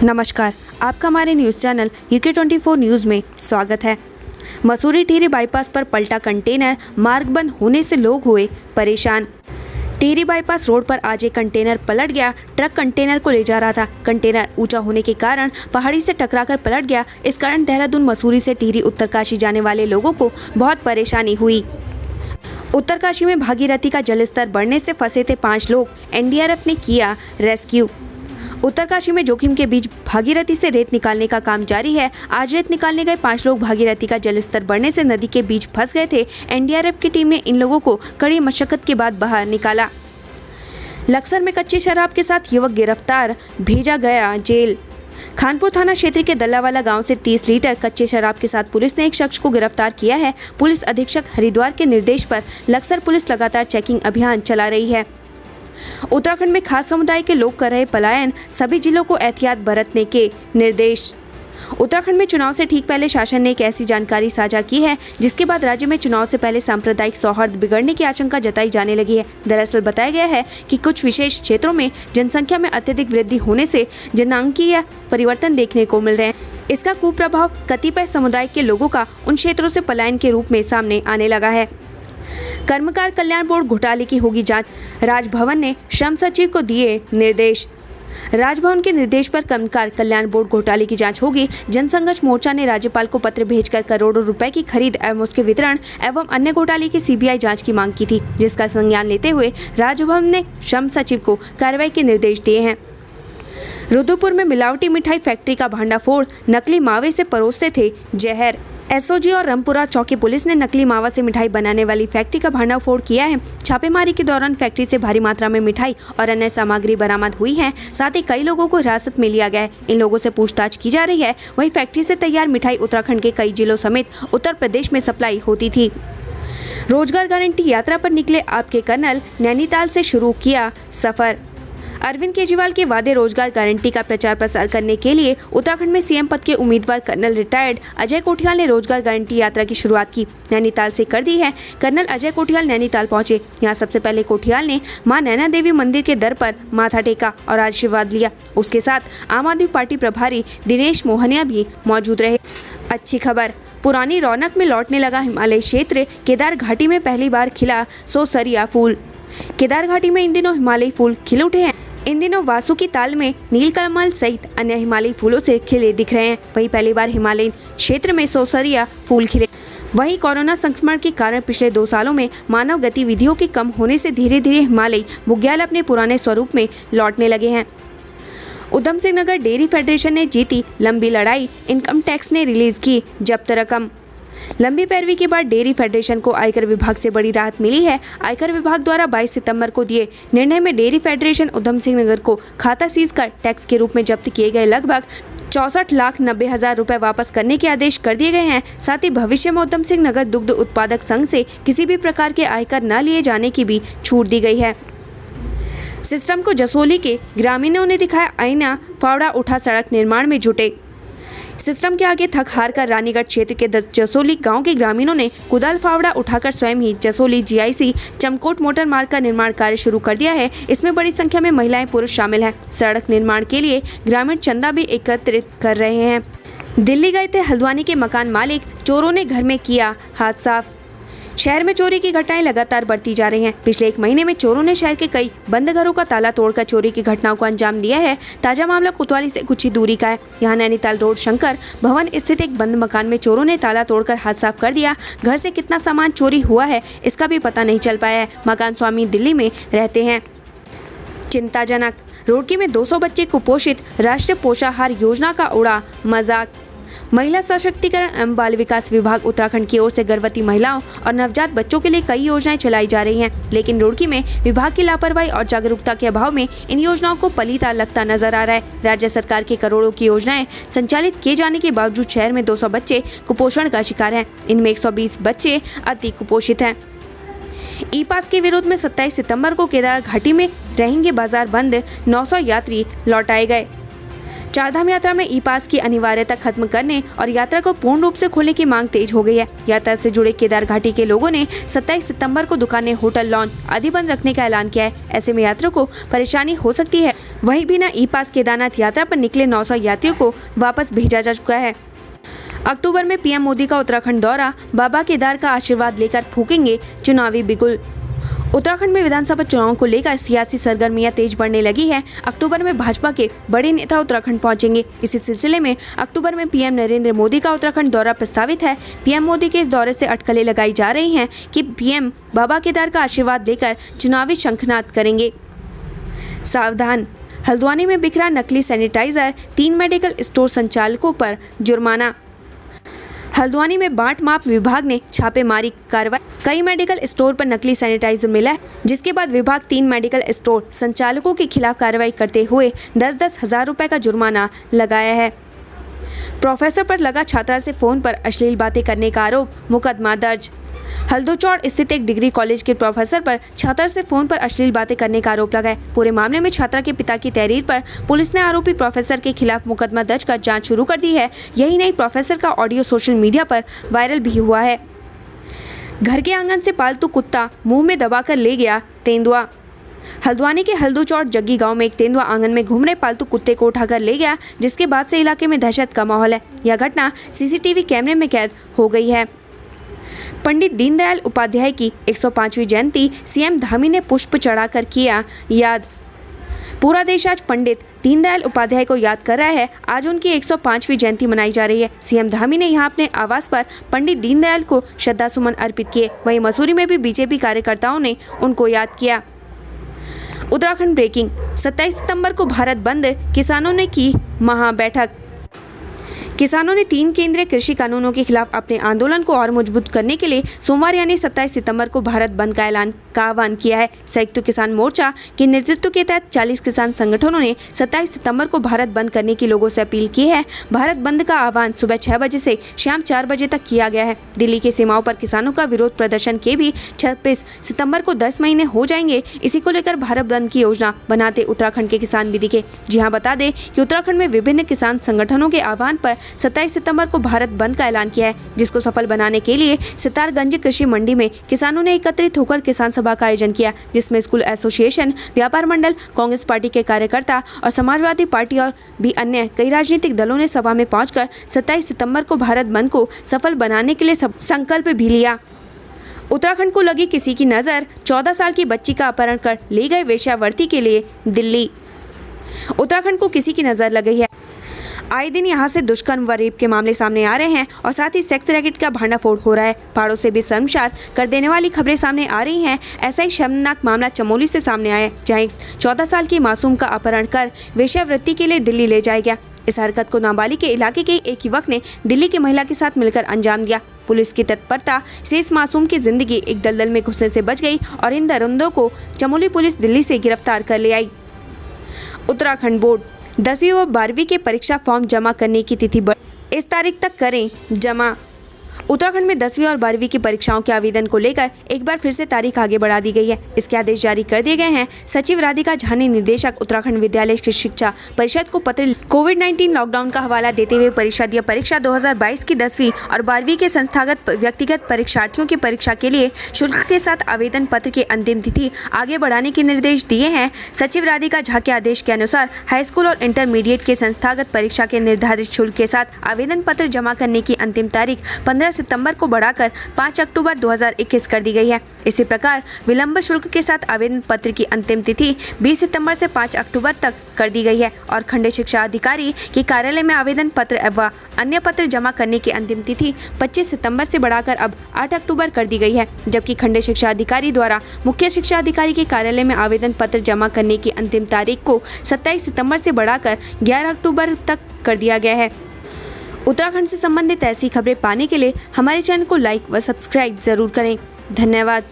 नमस्कार, आपका हमारे न्यूज़ चैनल UK24 न्यूज़ में स्वागत है। मसूरी टिहरी बाईपास पर पलटा कंटेनर, मार्ग बंद होने से लोग हुए परेशान। टिहरी बाईपास रोड पर आज एक कंटेनर पलट गया। ट्रक कंटेनर को ले जा रहा था। कंटेनर ऊंचा होने के कारण पहाड़ी से टकराकर पलट गया। इस कारण देहरादून मसूरी से टिहरी उत्तरकाशी जाने वाले लोगों को बहुत परेशानी हुई। उत्तरकाशी में भागीरथी का जलस्तर बढ़ने से फंसे थे 5 लोग। NDRF ने किया रेस्क्यू। उत्तरकाशी में जोखिम के बीच भागीरथी से रेत निकालने का काम जारी है। आज रेत निकालने गए 5 लोग भागीरथी का जलस्तर बढ़ने से नदी के बीच फंस गए थे। NDRF की टीम ने इन लोगों को कड़ी मशक्कत के बाद बाहर निकाला। लक्सर में कच्ची शराब के साथ युवक गिरफ्तार, भेजा गया जेल। खानपुर थाना क्षेत्र के दल्लावाला गांव से 30 लीटर कच्चे शराब के साथ पुलिस ने एक शख्स को गिरफ्तार किया है। पुलिस अधीक्षक हरिद्वार के निर्देश पर लक्सर पुलिस लगातार चेकिंग अभियान चला रही है। उत्तराखंड में खास समुदाय के लोग कर रहे पलायन, सभी जिलों को एहतियात बरतने के निर्देश। उत्तराखंड में चुनाव से ठीक पहले शासन ने एक ऐसी जानकारी साझा की है जिसके बाद राज्य में चुनाव से पहले सांप्रदायिक सौहार्द बिगड़ने की आशंका जताई जाने लगी है। दरअसल बताया गया है कि कुछ विशेष क्षेत्रों में जनसंख्या में अत्यधिक वृद्धि होने से जनांकीय परिवर्तन देखने को मिल रहे हैं। इसका कुप्रभाव कतिपय समुदाय के लोगों का उन क्षेत्रों से पलायन के रूप में सामने आने लगा है। कर्मकार कल्याण बोर्ड घोटाले की होगी जांच, राजभवन ने श्रम सचिव को दिए निर्देश। राजभवन के निर्देश पर कर्मकार कल्याण बोर्ड घोटाले की जांच होगी। जनसंघर्ष मोर्चा ने राज्यपाल को पत्र भेजकर करोड़ों रुपए की खरीद एवं उसके वितरण एवं अन्य घोटाले की CBI जांच की मांग की थी, जिसका संज्ञान लेते हुए राजभवन ने श्रम सचिव को कार्रवाई के निर्देश दिए हैं। रुद्रपुर में मिलावटी मिठाई फैक्ट्री का भांडाफोड़, नकली मावे से परोसते थे जहर। SOG और रामपुरा चौकी पुलिस ने नकली मावा से मिठाई बनाने वाली फैक्ट्री का भांडाफोड़ किया है। छापेमारी के दौरान फैक्ट्री से भारी मात्रा में मिठाई और अन्य सामग्री बरामद हुई है। साथ ही कई लोगों को हिरासत में लिया गया है। इन लोगों से पूछताछ की जा रही है। वहीं फैक्ट्री से तैयार मिठाई उत्तराखंड के कई जिलों समेत उत्तर प्रदेश में सप्लाई होती थी। रोजगार गारंटी यात्रा पर निकले आपके कर्नल, नैनीताल से शुरू किया सफर। अरविंद केजरीवाल के वादे रोजगार गारंटी का प्रचार प्रसार करने के लिए उत्तराखंड में CM पद के उम्मीदवार कर्नल रिटायर्ड अजय कोठियाल ने रोजगार गारंटी यात्रा की शुरुआत की। नैनीताल से कर दी है। कर्नल अजय कोठियाल नैनीताल पहुंचे। यहां सबसे पहले कोठियाल ने मां नैना देवी मंदिर के दर पर माथा टेका और आशीर्वाद लिया। उसके साथ आम आदमी पार्टी प्रभारी दिनेश मोहनिया भी मौजूद रहे। अच्छी खबर, पुरानी रौनक में लौटने लगा हिमालय क्षेत्र। केदार घाटी में पहली बार खिला सोसरिया फूल। केदार घाटी में इन दिनों हिमालयी फूल खिल उठे हैं। इन दिनों वासुकी ताल में नीलकमल सहित अन्य हिमालयी फूलों से खिले दिख रहे हैं। वहीं पहली बार हिमालयी क्षेत्र में सोसरिया फूल खिले। वहीं कोरोना संक्रमण के कारण पिछले 2 सालों में मानव गतिविधियों के कम होने से धीरे धीरे हिमालयी बुग्याल अपने पुराने स्वरूप में लौटने लगे हैं। उधम सिंह नगर डेयरी फेडरेशन ने जीती लंबी लड़ाई, इनकम टैक्स ने रिलीज की जब्त रकम। लंबी पैरवी के बाद डेयरी फेडरेशन को आयकर विभाग से बड़ी राहत मिली है। आयकर विभाग द्वारा 22 सितंबर को दिए निर्णय में डेयरी फेडरेशन उधम सिंह नगर को खाता सीज कर टैक्स के रूप में जब्त किए गए लगभग 64,90,000 रुपए वापस करने के आदेश कर दिए गए हैं। साथ ही भविष्य में उधम सिंह नगर दुग्ध उत्पादक संघ से किसी भी प्रकार के आयकर न लिए जाने की भी छूट दी गई है। सिस्टम को जसोली के ग्रामीणों ने दिखाया आईना, फावड़ा उठा सड़क निर्माण में जुटे। सिस्टम के आगे थक हार कर रानीगढ़ क्षेत्र के जसोली गांव के ग्रामीणों ने कुदाल फावड़ा उठाकर स्वयं ही जसोली GIC चमकोट मोटर मार्ग का निर्माण कार्य शुरू कर दिया है। इसमें बड़ी संख्या में महिलाएं पुरुष शामिल हैं। सड़क निर्माण के लिए ग्रामीण चंदा भी एकत्रित कर रहे हैं। दिल्ली गए थे हल्द्वानी के मकान मालिक, चोरों ने घर में किया हाथ साफ। शहर में चोरी की घटनाएं लगातार बढ़ती जा रही हैं। पिछले 1 महीने में चोरों ने शहर के कई बंद घरों का ताला तोड़कर चोरी की घटनाओं को अंजाम दिया है। ताजा मामला कोतवाली से कुछ ही दूरी का है। यहाँ नैनीताल रोड शंकर भवन स्थित एक बंद मकान में चोरों ने ताला तोड़कर हाथ साफ कर दिया। घर से कितना सामान चोरी हुआ है इसका भी पता नहीं चल पाया है। मकान स्वामी दिल्ली में रहते हैं। चिंताजनक, रुड़की में 200 बच्चे कुपोषित, राष्ट्रीय पोषाहार योजना का उड़ा मजाक। महिला सशक्तिकरण एवं बाल विकास विभाग उत्तराखंड की ओर से गर्भवती महिलाओं और नवजात बच्चों के लिए कई योजनाएं चलाई जा रही हैं, लेकिन रुड़की में विभाग की लापरवाही और जागरूकता के अभाव में इन योजनाओं को पलीता लगता नजर आ रहा है। राज्य सरकार की करोड़ों की योजनाएं संचालित किए जाने के बावजूद शहर में 200 बच्चे कुपोषण का शिकार हैं। इनमें 120 बच्चे अति कुपोषित हैं। ई-पास के विरोध में 27 सितंबर को केदार घाटी में रहेंगे बाजार बंद, 900 यात्री लौटाए गए। चारधाम यात्रा में ई पास की अनिवार्यता खत्म करने और यात्रा को पूर्ण रूप से खोलने की मांग तेज हो गई है। यात्रा से जुड़े केदार घाटी के लोगों ने 27 सितंबर को दुकानें, होटल, लॉन आदि बंद रखने का ऐलान किया है। ऐसे में यात्रियों को परेशानी हो सकती है। वहीं बिना ई पास केदारनाथ यात्रा पर निकले 900 यात्रियों को वापस भेजा जा चुका है। अक्टूबर में पीएम मोदी का उत्तराखंड दौरा, बाबा केदार का आशीर्वाद लेकर फूकेंगे चुनावी बिगुल। उत्तराखंड में विधानसभा चुनाव को लेकर सियासी सरगर्मियां तेज बढ़ने लगी है। अक्टूबर में भाजपा के बड़े नेता उत्तराखंड पहुंचेंगे। इसी सिलसिले में अक्टूबर में पीएम नरेंद्र मोदी का उत्तराखंड दौरा प्रस्तावित है। पीएम मोदी के इस दौरे से अटकलें लगाई जा रही हैं कि पीएम बाबा केदार का आशीर्वाद लेकर चुनावी शंखनाद करेंगे। सावधान, हल्द्वानी में बिखरा नकली सैनिटाइजर, 3 मेडिकल स्टोर संचालकों पर जुर्माना। हल्द्वानी में बाट माप विभाग ने छापेमारी कार्रवाई। कई मेडिकल स्टोर पर नकली सैनिटाइजर मिला है, जिसके बाद विभाग 3 मेडिकल स्टोर संचालकों के खिलाफ कार्रवाई करते हुए 10-10 हज़ार रुपए का जुर्माना लगाया है। प्रोफेसर पर लगा छात्रा से फोन पर अश्लील बातें करने का आरोप, मुकदमा दर्ज। हल्दोचौड़ स्थित एक डिग्री कॉलेज के प्रोफेसर पर छात्रा से फोन पर अश्लील बातें करने का आरोप लगा है। पूरे मामले में छात्रा के पिता की तहरीर पर पुलिस ने आरोपी प्रोफेसर के खिलाफ मुकदमा दर्ज कर जांच शुरू कर दी है। यही नहीं, प्रोफेसर का ऑडियो सोशल मीडिया पर वायरल भी हुआ है। घर के आंगन से पालतू कुत्ता मुंह में दबाकर ले गया तेंदुआ। हल्द्वानी के हल्दोचौड़ जग्गी गांव में एक तेंदुआ आंगन में घूम रहे पालतू कुत्ते को उठाकर ले गया, जिसके बाद से इलाके में दहशत का माहौल है। यह घटना सीसीटीवी कैमरे में कैद हो गई है। पंडित दीनदयाल उपाध्याय की 105वीं जयंती, सीएम धामी ने पुष्प चढ़ाकर किया याद। पूरा देश आज पंडित दीनदयाल उपाध्याय को याद कर रहा है। आज उनकी 105वीं जयंती मनाई जा रही है। सीएम धामी ने यहां अपने आवास पर पंडित दीनदयाल को श्रद्धासुमन अर्पित किए। वहीं मसूरी में भी बीजेपी कार्यकर्ताओं ने उनको याद किया। उत्तराखंड ब्रेकिंग, 27 सितंबर को भारत बंद, किसानों ने की महा बैठक। किसानों ने 3 केंद्रीय कृषि कानूनों के खिलाफ अपने आंदोलन को और मजबूत करने के लिए सोमवार यानी 27 सितंबर को भारत बंद का आह्वान किया है। संयुक्त किसान मोर्चा के नेतृत्व के तहत 40 किसान संगठनों ने 27 सितंबर को भारत बंद करने की लोगों से अपील की है। भारत बंद का आह्वान सुबह 6 बजे से शाम 4 बजे तक किया गया है। दिल्ली की सीमाओं पर किसानों का विरोध प्रदर्शन के भी 26 सितंबर को 10 महीने हो जाएंगे। इसी को लेकर भारत बंद की योजना बनाते उत्तराखंड के किसान भी दिखे। जी हाँ, बता दें कि उत्तराखंड में विभिन्न किसान संगठनों के आह्वान पर 27 सितंबर को भारत बंद का ऐलान किया है, जिसको सफल बनाने के लिए सितारगंज कृषि मंडी में किसानों ने एकत्रित होकर किसान सभा का आयोजन किया, जिसमें स्कूल एसोसिएशन, व्यापार मंडल, कांग्रेस पार्टी के कार्यकर्ता और समाजवादी पार्टी और भी अन्य कई राजनीतिक दलों ने सभा में पहुंचकर 27 सितंबर को भारत बंद को सफल बनाने के लिए संकल्प भी लिया। उत्तराखंड को लगी किसी की नजर, 14 साल की बच्ची का अपहरण कर ले गए वेश्यावृत्ति के लिए दिल्ली। उत्तराखंड को किसी की नजर लग गई है। आए दिन यहां से दुष्कर्म व रेप के मामले सामने आ रहे हैं और साथ ही सेक्स रैकेट का भांडाफोड़ हो रहा है। पहाड़ों से भी शर्मसार कर देने वाली खबरें सामने आ रही हैं। ऐसा ही शर्मनाक मामला चमोली से सामने आया, जहां एक 14 साल की मासूम का अपहरण कर वेश्यावृत्ति के लिए दिल्ली ले जाया गया। इस हरकत को नाबालिग के इलाके के एक युवक ने दिल्ली की महिला के साथ मिलकर अंजाम दिया। पुलिस की तत्परता से इस मासूम की जिंदगी एक दलदल में घुसने से बच गई और इन दरिंदों को चमोली पुलिस दिल्ली से गिरफ्तार कर ले आई। उत्तराखंड बोर्ड 10वीं व 12वीं के परीक्षा फॉर्म जमा करने की तिथि इस तारीख तक करें जमा। उत्तराखंड में 10वीं और 12वीं की परीक्षाओं के आवेदन को लेकर एक बार फिर से तारीख आगे बढ़ा दी गई है। इसके आदेश जारी कर दिए गए हैं। सचिव राधिका झा ने निदेशक उत्तराखंड विद्यालय शिक्षा परिषद को पत्र कोविड-19 लॉकडाउन का हवाला देते हुए परिषदीय परीक्षा 2022 की 10वीं और 12वीं के संस्थागत व्यक्तिगत परीक्षार्थियों की परीक्षा के लिए शुल्क के साथ आवेदन पत्र की अंतिम तिथि आगे बढ़ाने के निर्देश दिए हैं। सचिव राधिका झा के आदेश के अनुसार हाईस्कूल और इंटरमीडिएट के संस्थागत परीक्षा के निर्धारित शुल्क के साथ आवेदन पत्र जमा करने की अंतिम तारीख 15 सितंबर को बढ़ाकर 5 अक्टूबर 2021 कर दी गई है। इसी प्रकार विलंब शुल्क के साथ आवेदन पत्र की अंतिम तिथि 20 सितंबर से 5 अक्टूबर तक कर दी गई है और खंड शिक्षा अधिकारी के कार्यालय में आवेदन पत्र एवं अन्य पत्र जमा करने की अंतिम तिथि 25 सितंबर से बढ़ाकर अब 8 अक्टूबर कर दी गई है। जबकि खंड शिक्षा अधिकारी द्वारा मुख्य शिक्षा अधिकारी के कार्यालय में आवेदन पत्र जमा करने की अंतिम तारीख को 27 सितंबर से बढ़ाकर 11 अक्टूबर तक कर दिया गया है। उत्तराखंड से संबंधित ऐसी खबरें पाने के लिए हमारे चैनल को लाइक व सब्सक्राइब जरूर करें। धन्यवाद।